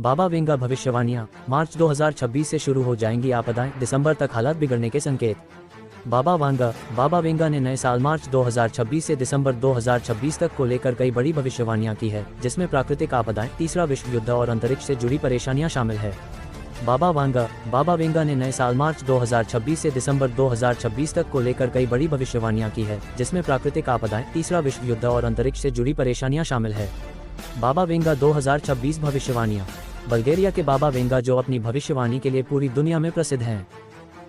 बाबा Venga भविष्यवाणियां, मार्च 2026 से शुरू हो जाएंगी आपदाएं, दिसंबर तक हालात बिगड़ने के संकेत। बाबा वेंगा ने नए साल मार्च 2026 से दिसंबर 2026 तक को लेकर कई बड़ी भविष्यवाणियां की है, जिसमें प्राकृतिक आपदाएं, तीसरा विश्व युद्ध और अंतरिक्ष से जुड़ी परेशानियां शामिल है। बाबा वेंगा ने नए साल मार्च 2026 से दिसंबर 2026 तक को लेकर कई बड़ी भविष्यवाणियां की है, जिसमें प्राकृतिक आपदाएं, तीसरा विश्व युद्ध और अंतरिक्ष से जुड़ी परेशानियां शामिल है। बाबा वेंगा 2026 भविष्यवाणियां। बल्गेरिया के बाबा वेंगा, जो अपनी भविष्यवाणी के लिए पूरी दुनिया में प्रसिद्ध हैं।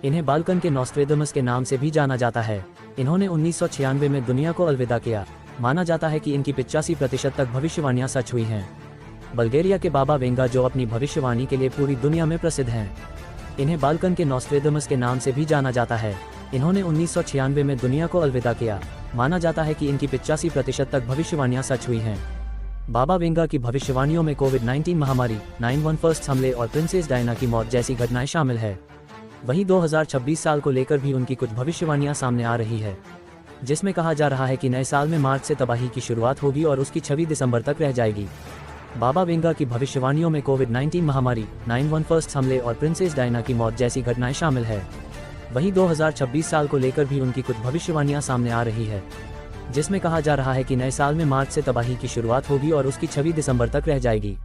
इन्हें बाल्कन के नॉस्ट्रेडमस के नाम से भी जाना जाता है। इन्होंने 1996 में दुनिया को अलविदा किया। माना जाता है कि इनकी 85% तक भविष्यवाणियां सच हुई हैं। बल्गेरिया के बाबा वेंगा, जो अपनी भविष्यवाणी के लिए पूरी दुनिया में प्रसिद्ध हैं। इन्हें बाल्कन के नॉस्ट्रेडमस के नाम से भी जाना जाता है। इन्होंने 1996 में दुनिया को अलविदा किया। माना जाता है कि इनकी 85% तक भविष्यवाणियां सच हुई हैं। बाबा वेंगा की भविष्यवाणियों में कोविड-19 महामारी, 9/11 हमले और प्रिंसेस डायना की मौत जैसी घटनाएं शामिल है। वहीं 2026 साल को लेकर भी उनकी कुछ भविष्यवाणियां सामने आ रही है, जिसमें कहा जा रहा है कि नए साल में मार्च से तबाही की शुरुआत होगी और उसकी छवि दिसंबर तक रह जाएगी। बाबा वेंगा की भविष्यवाणियों में कोविड-19 महामारी, 9/11 हमले और प्रिंसेस डायना की मौत जैसी घटनाएं शामिल है। वहीं 2026 साल को लेकर भी उनकी कुछ भविष्यवाणियां सामने आ रही है, जिसमें कहा जा रहा है कि नए साल में मार्च से तबाही की शुरुआत होगी और उसकी छवि दिसंबर तक रह जाएगी।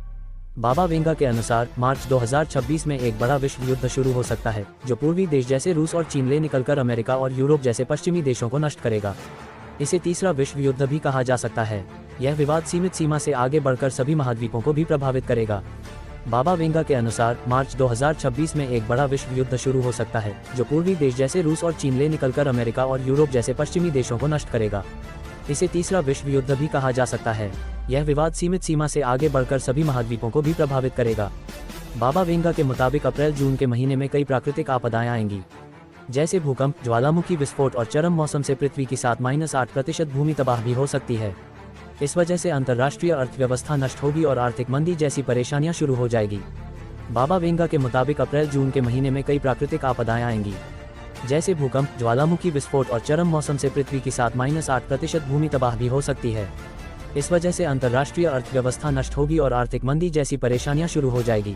बाबा वेंगा के अनुसार मार्च 2026 में एक बड़ा विश्व युद्ध शुरू हो सकता है, जो पूर्वी देश जैसे रूस और चीन ले निकलकर अमेरिका और यूरोप जैसे पश्चिमी देशों को नष्ट करेगा। इसे तीसरा विश्व युद्ध भी कहा जा सकता है। यह विवाद सीमित सीमा से आगे बढ़कर सभी महाद्वीपों को भी प्रभावित करेगा। बाबा वेंगा के अनुसार मार्च 2026 में एक बड़ा विश्व युद्ध शुरू हो सकता है, जो पूर्वी देश जैसे रूस और चीन ले निकलकर अमेरिका और यूरोप जैसे पश्चिमी देशों को नष्ट करेगा। इसे तीसरा विश्व युद्ध भी कहा जा सकता है। यह विवाद सीमित सीमा से आगे बढ़कर सभी महाद्वीपों को भी प्रभावित करेगा। बाबा वेंगा के मुताबिक अप्रैल-जून के महीने में कई प्राकृतिक आपदाएं आएंगी, जैसे भूकंप, ज्वालामुखी विस्फोट और चरम मौसम से पृथ्वी की 7-8% भूमि तबाह भी हो सकती है। इस वजह से अंतर्राष्ट्रीय अर्थव्यवस्था नष्ट होगी और आर्थिक मंदी जैसी परेशानियां शुरू हो जाएगी। बाबा वेंगा के मुताबिक अप्रैल-जून के महीने में कई प्राकृतिक आपदाएं आएंगी, जैसे भूकंप, ज्वालामुखी विस्फोट और चरम मौसम से पृथ्वी की 7-8% भूमि तबाह भी हो सकती है। इस वजह से अंतर्राष्ट्रीय अर्थव्यवस्था नष्ट होगी और आर्थिक मंदी जैसी परेशानियां शुरू हो जाएगी।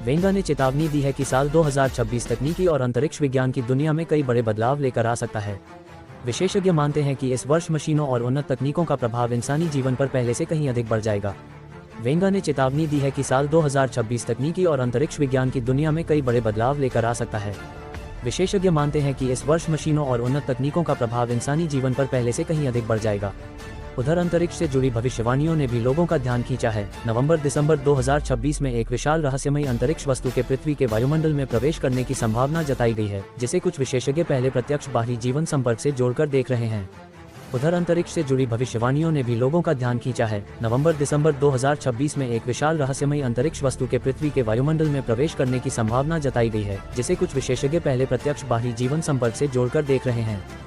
वेंगा ने चेतावनी दी है कि साल 2026 तकनीकी और अंतरिक्ष विज्ञान की दुनिया में कई बड़े बदलाव लेकर आ सकता है। विशेषज्ञ मानते हैं कि इस वर्ष मशीनों और उन्नत तकनीकों का प्रभाव इंसानी जीवन पर पहले से कहीं अधिक बढ़ जाएगा। वेंगा ने चेतावनी दी है कि साल 2026 तकनीकी और अंतरिक्ष विज्ञान की दुनिया में कई बड़े बदलाव लेकर आ सकता है। विशेषज्ञ मानते हैं कि इस वर्ष मशीनों और उन्नत तकनीकों का प्रभाव इंसानी जीवन पर पहले से कहीं अधिक बढ़ जाएगा। उधर अंतरिक्ष से जुड़ी भविष्यवाणियों ने भी लोगों का ध्यान खींचा है। नवंबर-दिसंबर 2026 में एक विशाल रहस्यमयी अंतरिक्ष वस्तु के पृथ्वी के वायुमंडल में प्रवेश करने की संभावना जताई गई है, जिसे कुछ विशेषज्ञ पहले प्रत्यक्ष बाहरी जीवन संपर्क से जोड़कर देख रहे हैं। उधर अंतरिक्ष से जुड़ी भविष्यवाणियों ने भी लोगों का ध्यान खींचा है। नवंबर-दिसंबर 2026 में एक विशाल रहस्यमयी अंतरिक्ष वस्तु के पृथ्वी के वायुमंडल में प्रवेश करने की संभावना जताई गई है, जिसे कुछ विशेषज्ञ पहले प्रत्यक्ष बाहरी जीवन संपर्क से जोड़कर देख रहे हैं।